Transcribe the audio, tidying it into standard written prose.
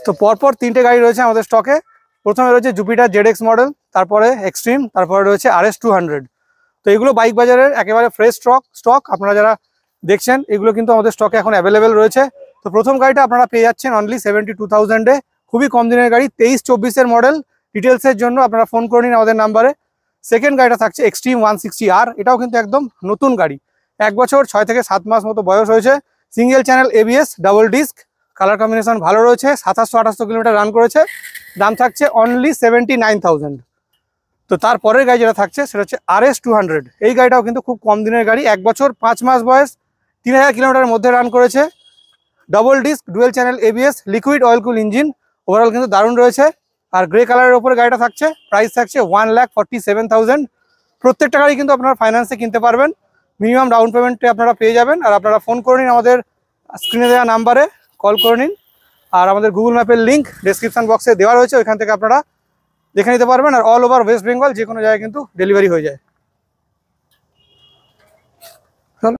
তো পরপর তিনটে গাড়ি রয়েছে আমাদের স্টকে। প্রথমে রয়েছে জুপিটার জেডএক্স মডেল, তারপরে এক্সট্রিম, তারপরে রয়েছে RS200। তো এগুলো বাইক বাজারের একেবারে ফ্রেশ স্টক। আপনারা যারা দেখছেন এগুলো কিন্তু আমাদের স্টকে এখন অ্যাভেলেবেল রয়েছে। তো প্রথম গাড়িটা আপনারা পেয়ে যাচ্ছেন অনলি 72,000-এ, খুবই কম দিনের গাড়ি, 23-24-এর মডেল। ডিটেলসের জন্য আপনারা ফোন করে নিন আমাদের নাম্বারে। সেকেন্ড গাড়িটা থাকছে এক্সট্রিম 160R, এটাও কিন্তু একদম নতুন গাড়ি, 1 বছর 6 থেকে 7 মাস মতো বয়স হয়েছে। Single channel ABS, double disc, colour combination ভালো রয়েছে, 2700-2800 কিলোমিটার রান করেছে। দাম থাকছে অনলি 79,000। তো তারপরের গাড়ি যেটা থাকছে সেটা হচ্ছে RS200। এই গাড়িটাও কিন্তু খুব কম দিনের গাড়ি, 1 বছর 5 মাস বয়স, 3000 কিলোমিটারের মধ্যে রান করেছে। Double disc, dual channel ABS, liquid oil কুল ইঞ্জিন, ওভারঅল কিন্তু দারুণ রয়েছে। আর গ্রে কালারের উপরে গাড়িটা থাকছে, প্রাইস থাকছে 1,47,000। প্রত্যেকটা গাড়ি কিন্তু আপনারা ফাইন্যান্সে কিনতে পারবেন, মিনিমাম ডাউন পেমেন্টে আপনারা পেয়ে যাবেন। আর আপনারা ফোন করে নিন আমাদের স্ক্রিনে দেওয়া নাম্বারে, কল করে নিন। আর আমাদের গুগল ম্যাপের লিঙ্ক ডেসক্রিপশন বক্সে দেওয়া রয়েছে, ওইখান থেকে আপনারা দেখে নিতে পারবেন। আর অল ওভার ওয়েস্ট বেঙ্গল যে কোনো জায়গায় কিন্তু ডেলিভারি হয়ে যায়।